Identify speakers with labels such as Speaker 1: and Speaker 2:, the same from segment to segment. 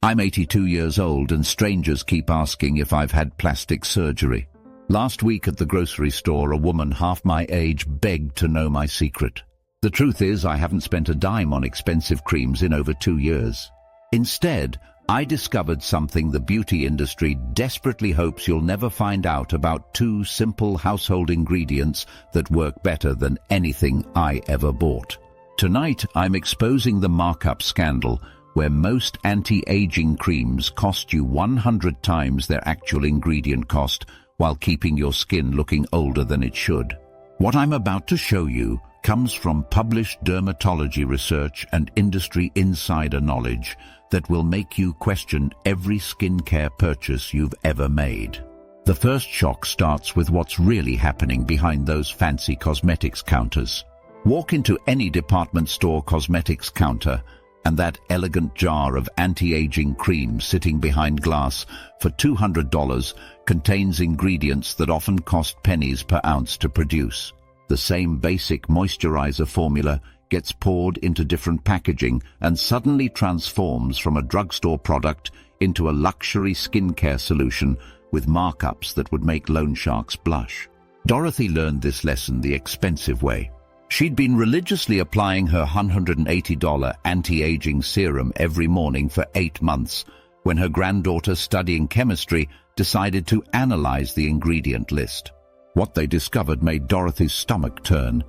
Speaker 1: I'm 82 years old and strangers keep asking if I've had plastic surgery. Last week at the grocery store, a woman half my age begged to know my secret. The truth is, I haven't spent a dime on expensive creams in over 2 years. Instead, I discovered something the beauty industry desperately hopes you'll never find out about: 2 simple household ingredients that work better than anything I ever bought. Tonight, I'm exposing the markup scandal, where most anti-aging creams cost you 100 times their actual ingredient cost while keeping your skin looking older than it should. What I'm about to show you comes from published dermatology research and industry insider knowledge that will make you question every skincare purchase you've ever made. The first shock starts with what's really happening behind those fancy cosmetics counters. Walk into any department store cosmetics counter, and that elegant jar of anti-aging cream sitting behind glass for $200 contains ingredients that often cost pennies per ounce to produce. The same basic moisturizer formula gets poured into different packaging and suddenly transforms from a drugstore product into a luxury skincare solution with markups that would make loan sharks blush. Dorothy learned this lesson the expensive way. She'd been religiously applying her $180 anti-aging serum every morning for 8 months when her granddaughter, studying chemistry, decided to analyze the ingredient list. What they discovered made Dorothy's stomach turn.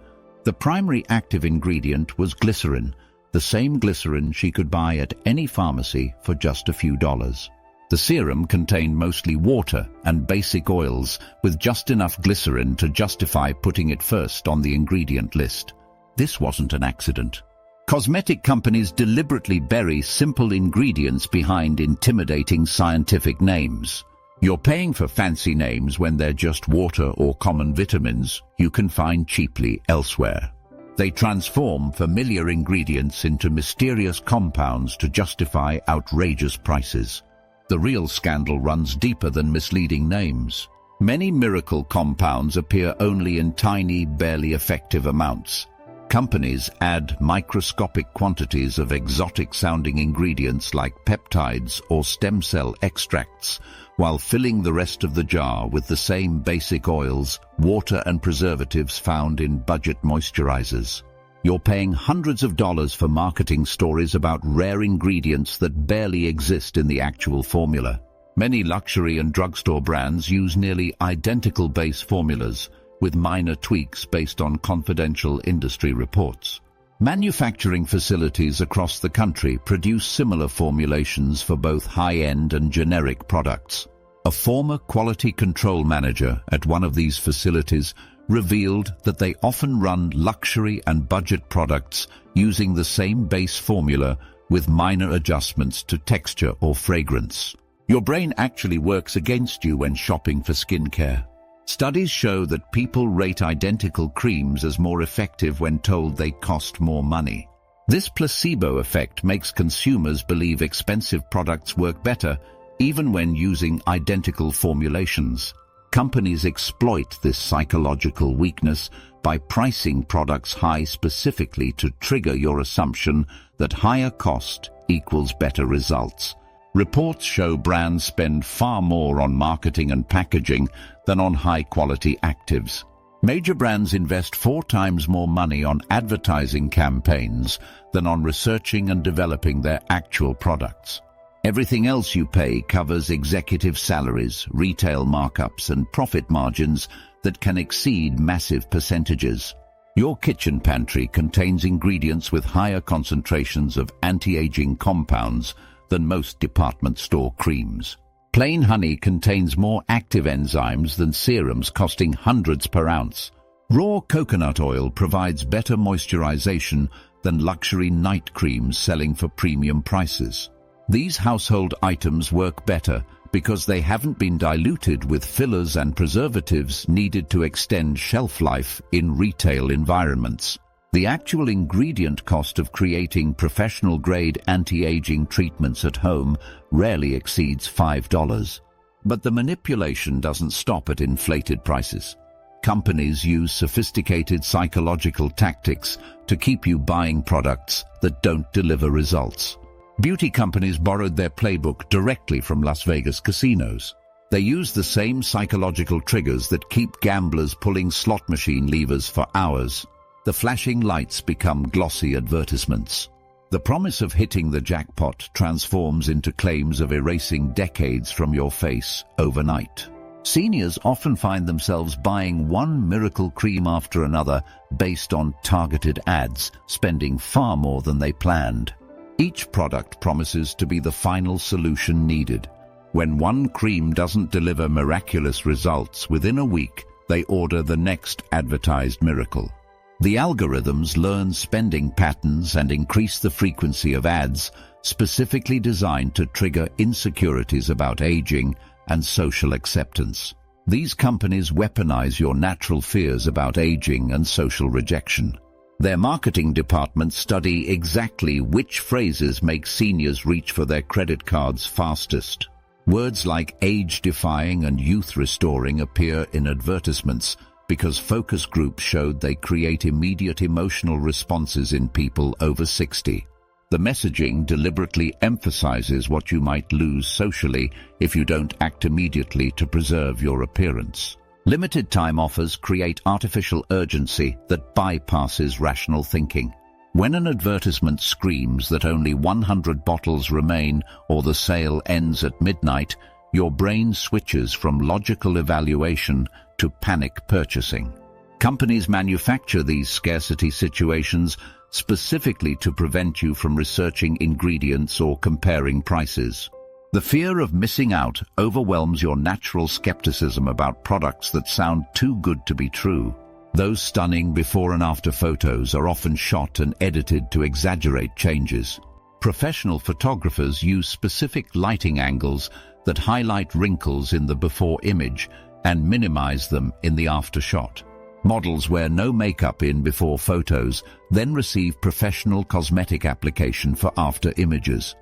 Speaker 1: The primary active ingredient was glycerin, the same glycerin she could buy at any pharmacy for just a few dollars. The serum contained mostly water and basic oils, with just enough glycerin to justify putting it first on the ingredient list. This wasn't an accident. Cosmetic companies deliberately bury simple ingredients behind intimidating scientific names. You're paying for fancy names when they're just water or common vitamins you can find cheaply elsewhere. They transform familiar ingredients into mysterious compounds to justify outrageous prices. The real scandal runs deeper than misleading names. Many miracle compounds appear only in tiny, barely effective amounts. Companies add microscopic quantities of exotic-sounding ingredients like peptides or stem cell extracts, while filling the rest of the jar with the same basic oils, water and preservatives found in budget moisturizers. You're paying hundreds of dollars for marketing stories about rare ingredients that barely exist in the actual formula. Many luxury and drugstore brands use nearly identical base formulas, with minor tweaks based on confidential industry reports. Manufacturing facilities across the country produce similar formulations for both high-end and generic products. A former quality control manager at one of these facilities revealed that they often run luxury and budget products using the same base formula with minor adjustments to texture or fragrance. Your brain actually works against you when shopping for skincare. Studies show that people rate identical creams as more effective when told they cost more money. This placebo effect makes consumers believe expensive products work better, even when using identical formulations. Companies exploit this psychological weakness by pricing products high specifically to trigger your assumption that higher cost equals better results. Reports show brands spend far more on marketing and packaging than on high-quality actives. Major brands invest 4 times more money on advertising campaigns than on researching and developing their actual products. Everything else you pay covers executive salaries, retail markups, and profit margins that can exceed massive percentages. Your kitchen pantry contains ingredients with higher concentrations of anti-aging compounds than most department store creams. Plain honey contains more active enzymes than serums costing hundreds per ounce. Raw coconut oil provides better moisturization than luxury night creams selling for premium prices. These household items work better because they haven't been diluted with fillers and preservatives needed to extend shelf life in retail environments. The actual ingredient cost of creating professional-grade anti-aging treatments at home rarely exceeds $5. But the manipulation doesn't stop at inflated prices. Companies use sophisticated psychological tactics to keep you buying products that don't deliver results. Beauty companies borrowed their playbook directly from Las Vegas casinos. They use the same psychological triggers that keep gamblers pulling slot machine levers for hours. The flashing lights become glossy advertisements. The promise of hitting the jackpot transforms into claims of erasing decades from your face overnight. Seniors often find themselves buying one miracle cream after another based on targeted ads, spending far more than they planned. Each product promises to be the final solution needed. When one cream doesn't deliver miraculous results within a week, they order the next advertised miracle. The algorithms learn spending patterns and increase the frequency of ads specifically designed to trigger insecurities about aging and social acceptance. These companies weaponize your natural fears about aging and social rejection. Their marketing departments study exactly which phrases make seniors reach for their credit cards fastest. Words like age-defying and youth-restoring appear in advertisements because focus groups showed they create immediate emotional responses in people over 60. The messaging deliberately emphasizes what you might lose socially if you don't act immediately to preserve your appearance. Limited-time offers create artificial urgency that bypasses rational thinking. When an advertisement screams that only 100 bottles remain or the sale ends at midnight, your brain switches from logical evaluation to panic purchasing. Companies manufacture these scarcity situations specifically to prevent you from researching ingredients or comparing prices. The fear of missing out overwhelms your natural skepticism about products that sound too good to be true. Those stunning before and after photos are often shot and edited to exaggerate changes. Professional photographers use specific lighting angles that highlight wrinkles in the before image and minimize them in the after shot. Models wear no makeup in before photos, then receive professional cosmetic application for after images.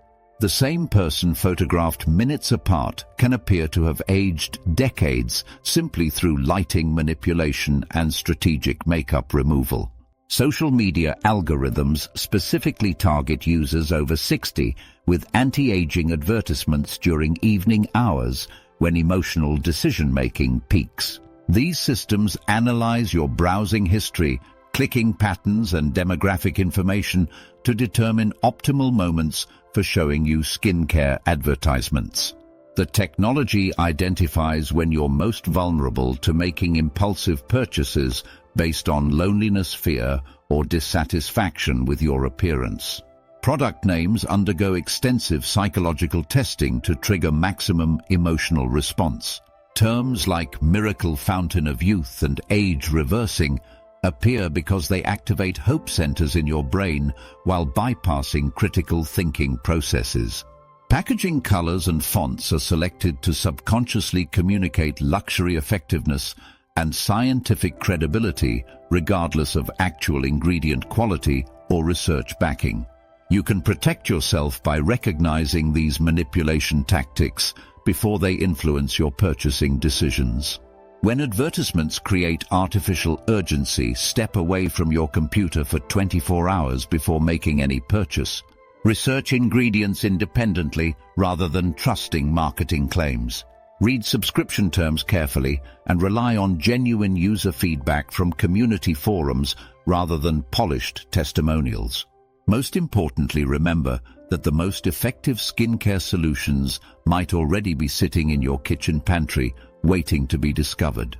Speaker 1: The same person photographed minutes apart can appear to have aged decades simply through lighting manipulation and strategic makeup removal. Social media algorithms specifically target users over 60 with anti-aging advertisements during evening hours when emotional decision-making peaks. These systems analyze your browsing history, clicking patterns, and demographic information to determine optimal moments for showing you skincare advertisements. The technology identifies when you're most vulnerable to making impulsive purchases based on loneliness, fear, or dissatisfaction with your appearance. Product names undergo extensive psychological testing to trigger maximum emotional response. Terms like miracle fountain of youth and age reversing appear because they activate hope centers in your brain while bypassing critical thinking processes. Packaging colors and fonts are selected to subconsciously communicate luxury effectiveness and scientific credibility regardless of actual ingredient quality or research backing. You can protect yourself by recognizing these manipulation tactics before they influence your purchasing decisions. When advertisements create artificial urgency, step away from your computer for 24 hours before making any purchase. Research ingredients independently rather than trusting marketing claims. Read subscription terms carefully and rely on genuine user feedback from community forums rather than polished testimonials. Most importantly, remember that the most effective skincare solutions might already be sitting in your kitchen pantry, waiting to be discovered.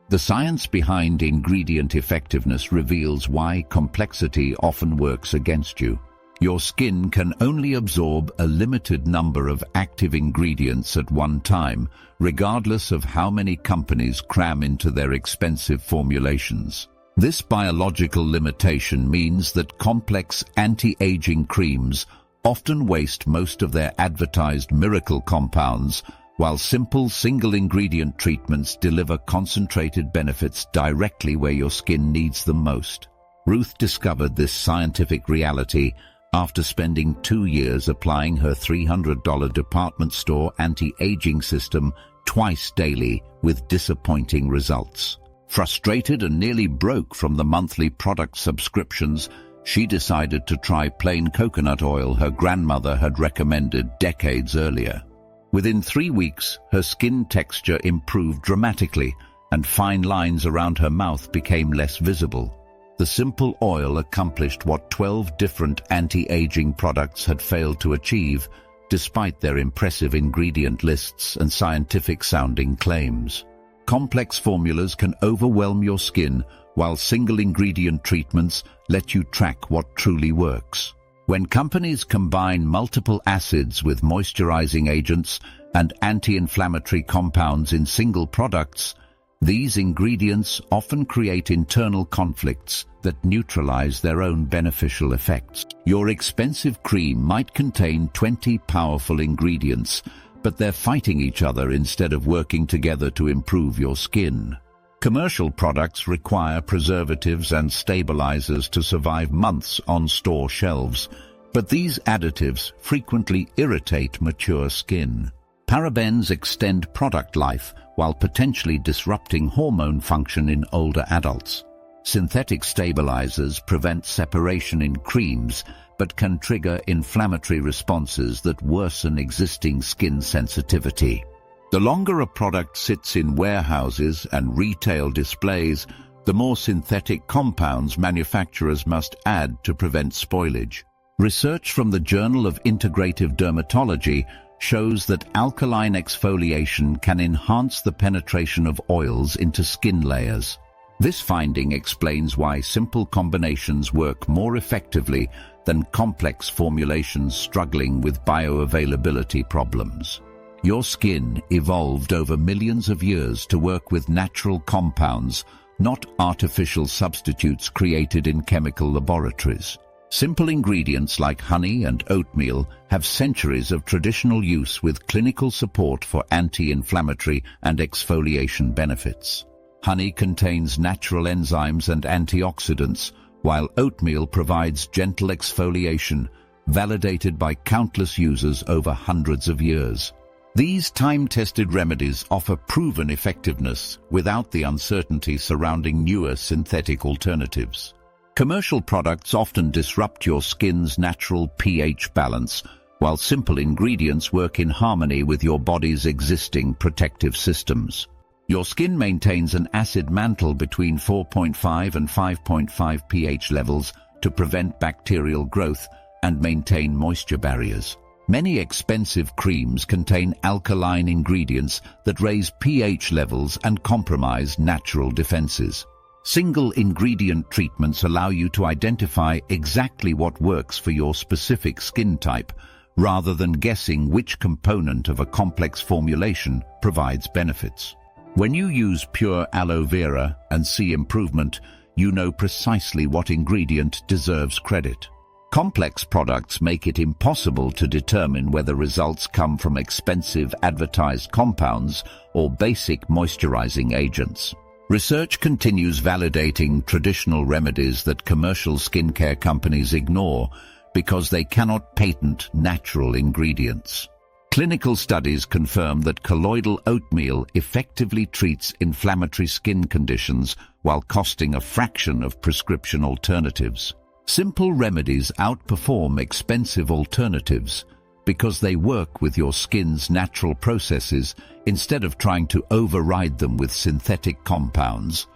Speaker 1: The science behind ingredient effectiveness reveals why complexity often works against you. Your skin can only absorb a limited number of active ingredients at one time, regardless of how many companies cram into their expensive formulations. This biological limitation means that complex anti-aging creams often waste most of their advertised miracle compounds, while simple single-ingredient treatments deliver concentrated benefits directly where your skin needs them most. Ruth discovered this scientific reality after spending 2 years applying her $300 department store anti-aging system twice daily with disappointing results. Frustrated and nearly broke from the monthly product subscriptions, She decided to try plain coconut oil her grandmother had recommended decades earlier. Within 3 weeks, her skin texture improved dramatically, and fine lines around her mouth became less visible. The simple oil accomplished what 12 different anti-aging products had failed to achieve, despite their impressive ingredient lists and scientific-sounding claims. Complex formulas can overwhelm your skin, while single-ingredient treatments let you track what truly works. When companies combine multiple acids with moisturizing agents and anti-inflammatory compounds in single products, these ingredients often create internal conflicts that neutralize their own beneficial effects. Your expensive cream might contain 20 powerful ingredients, but they're fighting each other instead of working together to improve your skin. Commercial products require preservatives and stabilizers to survive months on store shelves, but these additives frequently irritate mature skin. Parabens extend product life while potentially disrupting hormone function in older adults. Synthetic stabilizers prevent separation in creams, but can trigger inflammatory responses that worsen existing skin sensitivity. The longer a product sits in warehouses and retail displays, the more synthetic compounds manufacturers must add to prevent spoilage. Research from the Journal of Integrative Dermatology shows that alkaline exfoliation can enhance the penetration of oils into skin layers. This finding explains why simple combinations work more effectively than complex formulations struggling with bioavailability problems. Your skin evolved over millions of years to work with natural compounds, not artificial substitutes created in chemical laboratories. Simple ingredients like honey and oatmeal have centuries of traditional use with clinical support for anti-inflammatory and exfoliation benefits. Honey contains natural enzymes and antioxidants, while oatmeal provides gentle exfoliation, validated by countless users over hundreds of years. These time-tested remedies offer proven effectiveness without the uncertainty surrounding newer synthetic alternatives. Commercial products often disrupt your skin's natural pH balance, while simple ingredients work in harmony with your body's existing protective systems. Your skin maintains an acid mantle between 4.5 and 5.5 pH levels to prevent bacterial growth and maintain moisture barriers. Many expensive creams contain alkaline ingredients that raise pH levels and compromise natural defenses. Single-ingredient treatments allow you to identify exactly what works for your specific skin type, rather than guessing which component of a complex formulation provides benefits. When you use pure aloe vera and see improvement, you know precisely what ingredient deserves credit. Complex products make it impossible to determine whether results come from expensive advertised compounds or basic moisturizing agents. Research continues validating traditional remedies that commercial skincare companies ignore because they cannot patent natural ingredients. Clinical studies confirm that colloidal oatmeal effectively treats inflammatory skin conditions while costing a fraction of prescription alternatives. Simple remedies outperform expensive alternatives because they work with your skin's natural processes instead of trying to override them with synthetic compounds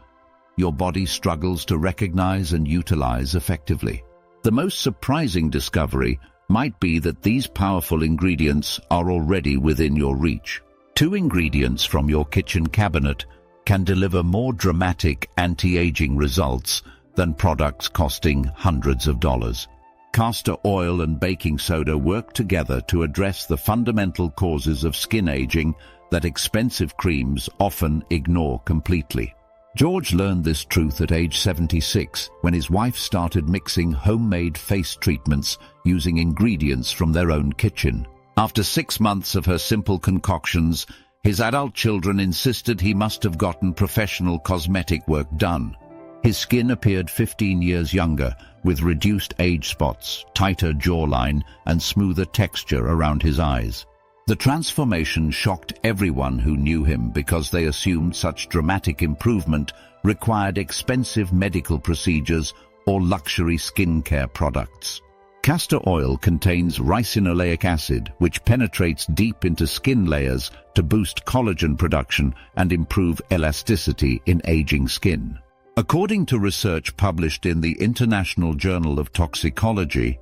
Speaker 1: your body struggles to recognize and utilize effectively. The most surprising discovery might be that these powerful ingredients are already within your reach. 2 ingredients from your kitchen cabinet can deliver more dramatic anti-aging results than products costing hundreds of dollars. Castor oil and baking soda work together to address the fundamental causes of skin aging that expensive creams often ignore completely. George learned this truth at age 76 when his wife started mixing homemade face treatments using ingredients from their own kitchen. After 6 months of her simple concoctions, his adult children insisted he must have gotten professional cosmetic work done. His skin appeared 15 years younger, with reduced age spots, tighter jawline, and smoother texture around his eyes. The transformation shocked everyone who knew him because they assumed such dramatic improvement required expensive medical procedures or luxury skincare products. Castor oil contains ricinoleic acid, which penetrates deep into skin layers to boost collagen production and improve elasticity in aging skin. According to research published in the International Journal of Toxicology,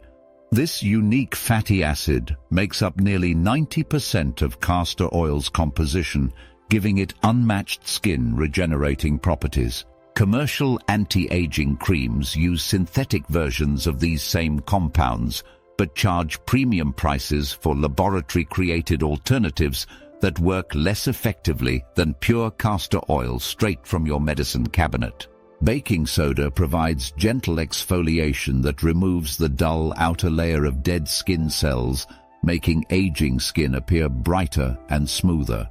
Speaker 1: this unique fatty acid makes up nearly 90% of castor oil's composition, giving it unmatched skin regenerating properties. Commercial anti-aging creams use synthetic versions of these same compounds, but charge premium prices for laboratory-created alternatives that work less effectively than pure castor oil straight from your medicine cabinet. Baking soda provides gentle exfoliation that removes the dull outer layer of dead skin cells, making aging skin appear brighter and smoother.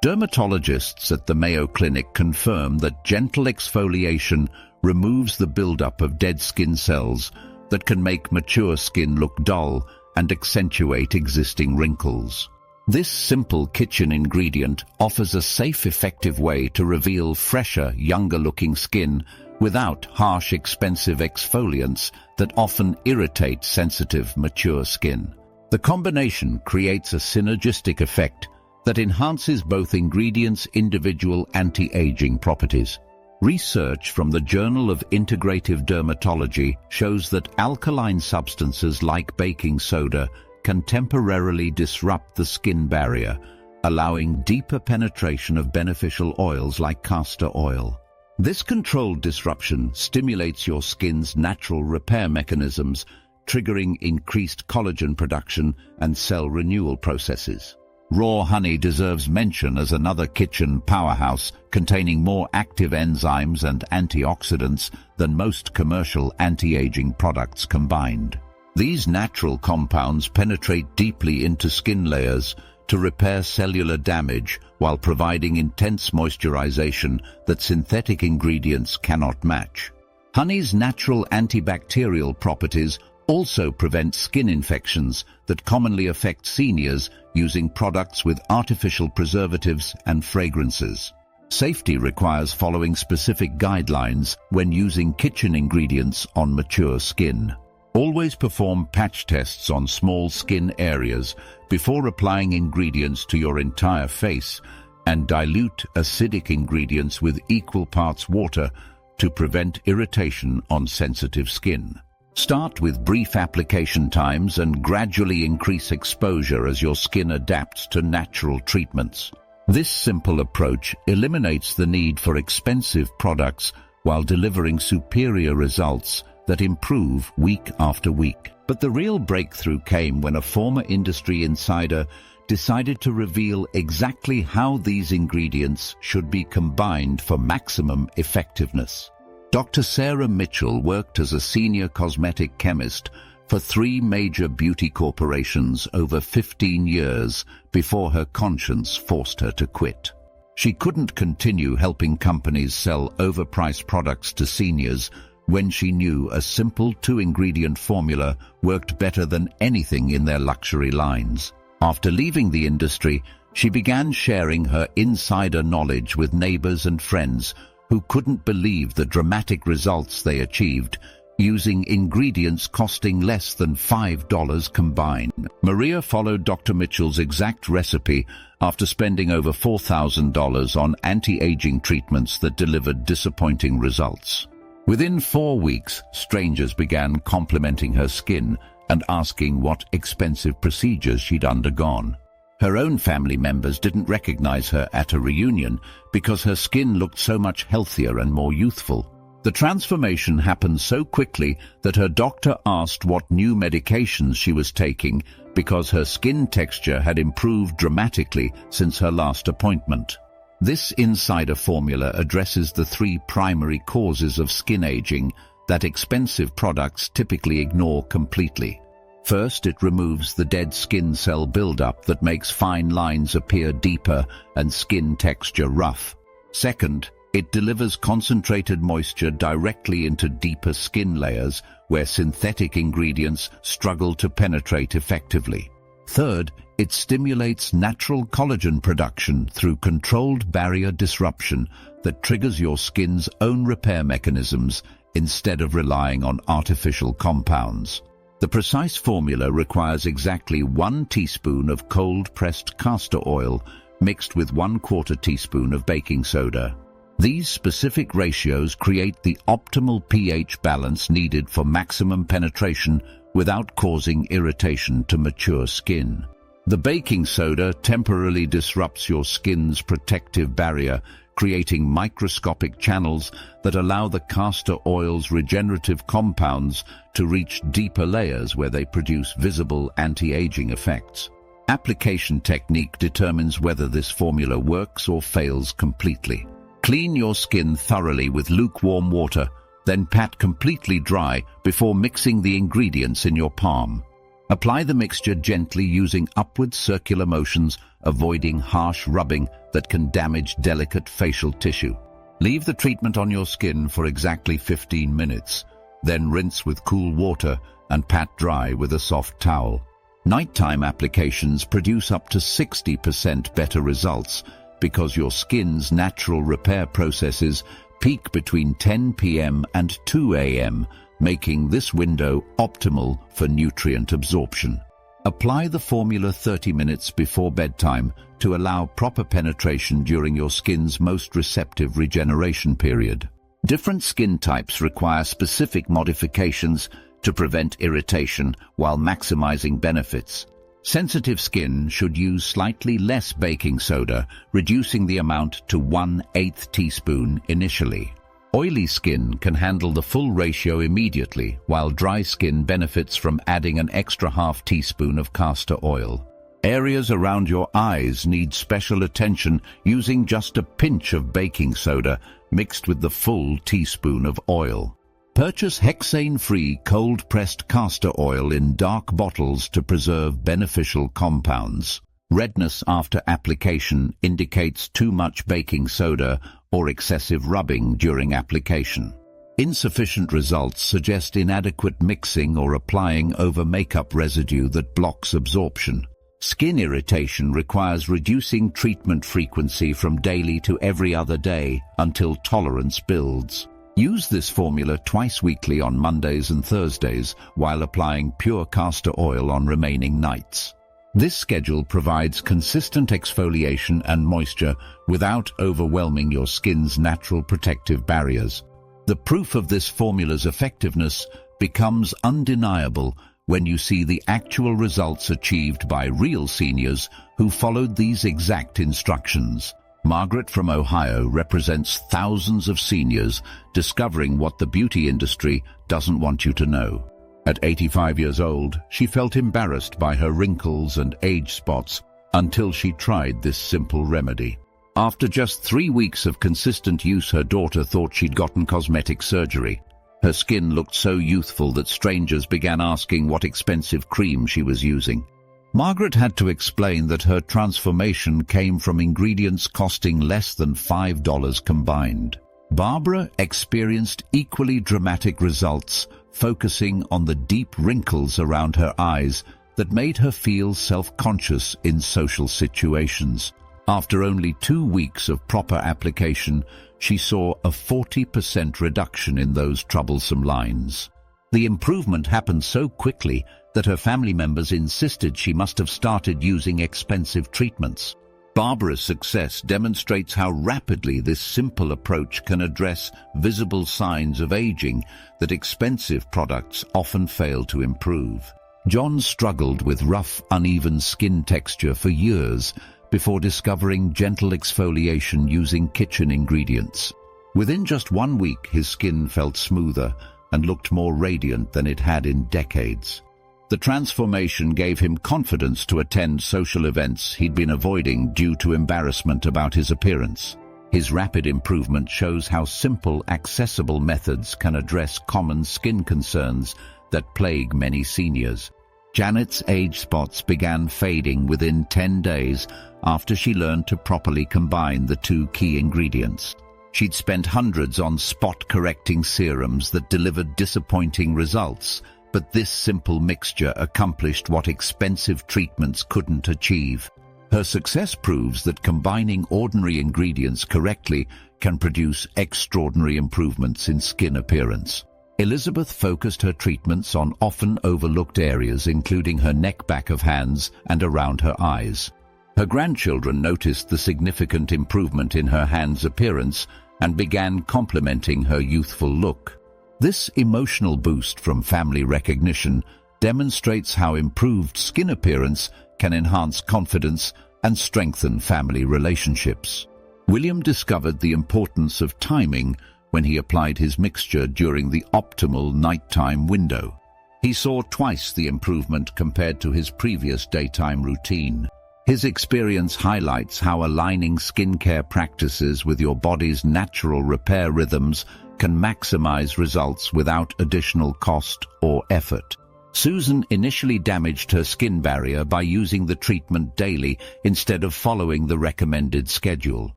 Speaker 1: Dermatologists at the Mayo Clinic confirm that gentle exfoliation removes the buildup of dead skin cells that can make mature skin look dull and accentuate existing wrinkles. This simple kitchen ingredient offers a safe, effective way to reveal fresher, younger-looking skin without harsh, expensive exfoliants that often irritate sensitive, mature skin. The combination creates a synergistic effect that enhances both ingredients' individual anti-aging properties. Research from the Journal of Integrative Dermatology shows that alkaline substances like baking soda can temporarily disrupt the skin barrier, allowing deeper penetration of beneficial oils like castor oil. This controlled disruption stimulates your skin's natural repair mechanisms, triggering increased collagen production and cell renewal processes. Raw honey deserves mention as another kitchen powerhouse containing more active enzymes and antioxidants than most commercial anti-aging products combined. These natural compounds penetrate deeply into skin layers to repair cellular damage while providing intense moisturization that synthetic ingredients cannot match. Honey's natural antibacterial properties also prevent skin infections that commonly affect seniors using products with artificial preservatives and fragrances. Safety requires following specific guidelines when using kitchen ingredients on mature skin. Always perform patch tests on small skin areas before applying ingredients to your entire face, and dilute acidic ingredients with equal parts water to prevent irritation on sensitive skin. Start with brief application times and gradually increase exposure as your skin adapts to natural treatments. This simple approach eliminates the need for expensive products while delivering superior results that improve week after week. But the real breakthrough came when a former industry insider decided to reveal exactly how these ingredients should be combined for maximum effectiveness. Dr. Sarah Mitchell worked as a senior cosmetic chemist for 3 major beauty corporations over 15 years before her conscience forced her to quit. She couldn't continue helping companies sell overpriced products to seniors when she knew a simple 2-ingredient formula worked better than anything in their luxury lines. After leaving the industry, she began sharing her insider knowledge with neighbors and friends who couldn't believe the dramatic results they achieved using ingredients costing less than $5 combined. Maria followed Dr. Mitchell's exact recipe after spending over $4,000 on anti-aging treatments that delivered disappointing results. Within 4 weeks, strangers began complimenting her skin and asking what expensive procedures she'd undergone. Her own family members didn't recognize her at a reunion because her skin looked so much healthier and more youthful. The transformation happened so quickly that her doctor asked what new medications she was taking because her skin texture had improved dramatically since her last appointment. This insider formula addresses the 3 primary causes of skin aging that expensive products typically ignore completely. First, it removes the dead skin cell buildup that makes fine lines appear deeper and skin texture rough. Second, it delivers concentrated moisture directly into deeper skin layers where synthetic ingredients struggle to penetrate effectively. Third, it stimulates natural collagen production through controlled barrier disruption that triggers your skin's own repair mechanisms, instead of relying on artificial compounds. The precise formula requires exactly 1 teaspoon of cold-pressed castor oil mixed with 1/4 teaspoon of baking soda. These specific ratios create the optimal pH balance needed for maximum penetration without causing irritation to mature skin. The baking soda temporarily disrupts your skin's protective barrier, creating microscopic channels that allow the castor oil's regenerative compounds to reach deeper layers where they produce visible anti-aging effects. Application technique determines whether this formula works or fails completely. Clean your skin thoroughly with lukewarm water, then pat completely dry before mixing the ingredients in your palm. Apply the mixture gently using upward circular motions, avoiding harsh rubbing that can damage delicate facial tissue. Leave the treatment on your skin for exactly 15 minutes, then rinse with cool water and pat dry with a soft towel. Nighttime applications produce up to 60% better results because your skin's natural repair processes peak between 10 p.m. and 2 a.m., making this window optimal for nutrient absorption. Apply the formula 30 minutes before bedtime to allow proper penetration during your skin's most receptive regeneration period. Different skin types require specific modifications to prevent irritation while maximizing benefits. Sensitive skin should use slightly less baking soda, reducing the amount to 1/8 teaspoon initially. Oily skin can handle the full ratio immediately, while dry skin benefits from adding an extra 1/2 teaspoon of castor oil. Areas around your eyes need special attention using just a pinch of baking soda mixed with the full teaspoon of oil. Purchase hexane-free cold-pressed castor oil in dark bottles to preserve beneficial compounds. Redness after application indicates too much baking soda or excessive rubbing during application. Insufficient results suggest inadequate mixing or applying over makeup residue that blocks absorption. Skin irritation requires reducing treatment frequency from daily to every other day until tolerance builds. Use this formula twice weekly on Mondays and Thursdays while applying pure castor oil on remaining nights. This schedule provides consistent exfoliation and moisture without overwhelming your skin's natural protective barriers. The proof of this formula's effectiveness becomes undeniable when you see the actual results achieved by real seniors who followed these exact instructions. Margaret from Ohio represents thousands of seniors discovering what the beauty industry doesn't want you to know. At 85 years old, she felt embarrassed by her wrinkles and age spots until she tried this simple remedy. After just 3 weeks of consistent use, her daughter thought she'd gotten cosmetic surgery. Her skin looked so youthful that strangers began asking what expensive cream she was using. Margaret had to explain that her transformation came from ingredients costing less than $5 combined. Barbara experienced equally dramatic results, focusing on the deep wrinkles around her eyes that made her feel self-conscious in social situations. After only 2 weeks of proper application, she saw a 40% reduction in those troublesome lines. The improvement happened so quickly that her family members insisted she must have started using expensive treatments. Barbara's success demonstrates how rapidly this simple approach can address visible signs of aging that expensive products often fail to improve. John struggled with rough, uneven skin texture for years before discovering gentle exfoliation using kitchen ingredients. Within just 1 week, his skin felt smoother and looked more radiant than it had in decades. The transformation gave him confidence to attend social events he'd been avoiding due to embarrassment about his appearance. His rapid improvement shows how simple, accessible methods can address common skin concerns that plague many seniors. Janet's age spots began fading within 10 days after she learned to properly combine the 2 key ingredients. She'd spent hundreds on spot-correcting serums that delivered disappointing results, but this simple mixture accomplished what expensive treatments couldn't achieve. Her success proves that combining ordinary ingredients correctly can produce extraordinary improvements in skin appearance. Elizabeth focused her treatments on often overlooked areas, including her neck, back of hands, and around her eyes. Her grandchildren noticed the significant improvement in her hands' appearance and began complimenting her youthful look. This emotional boost from family recognition demonstrates how improved skin appearance can enhance confidence and strengthen family relationships. William discovered the importance of timing when he applied his mixture during the optimal nighttime window. He saw twice the improvement compared to his previous daytime routine. His experience highlights how aligning skincare practices with your body's natural repair rhythms can maximize results without additional cost or effort. Susan initially damaged her skin barrier by using the treatment daily instead of following the recommended schedule.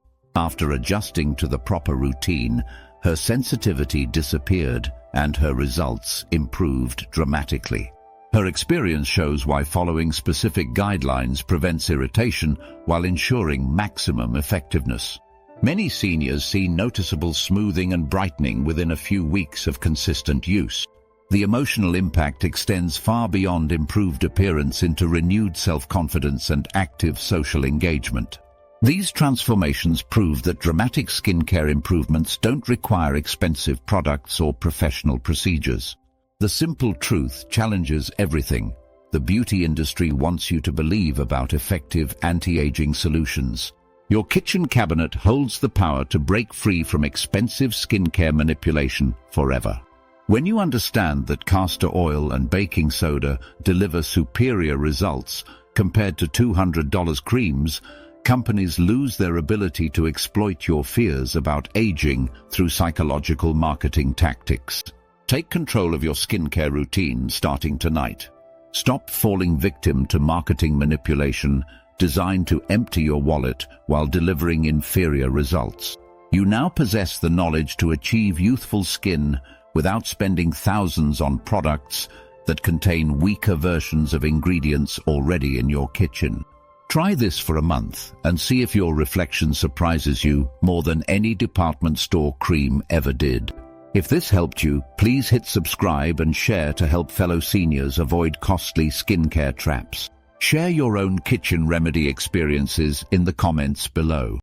Speaker 1: After adjusting to the proper routine, her sensitivity disappeared and her results improved dramatically. Her experience shows why following specific guidelines prevents irritation while ensuring maximum effectiveness. Many seniors see noticeable smoothing and brightening within a few weeks of consistent use. The emotional impact extends far beyond improved appearance into renewed self-confidence and active social engagement. These transformations prove that dramatic skincare improvements don't require expensive products or professional procedures. The simple truth challenges everything the beauty industry wants you to believe about effective anti-aging solutions. Your kitchen cabinet holds the power to break free from expensive skincare manipulation forever. When you understand that castor oil and baking soda deliver superior results compared to $200 creams, companies lose their ability to exploit your fears about aging through psychological marketing tactics. Take control of your skincare routine starting tonight. Stop falling victim to marketing manipulation designed to empty your wallet while delivering inferior results. You now possess the knowledge to achieve youthful skin without spending thousands on products that contain weaker versions of ingredients already in your kitchen. Try this for a month and see if your reflection surprises you more than any department store cream ever did. If this helped you, please hit subscribe and share to help fellow seniors avoid costly skincare traps. Share your own kitchen remedy experiences in the comments below.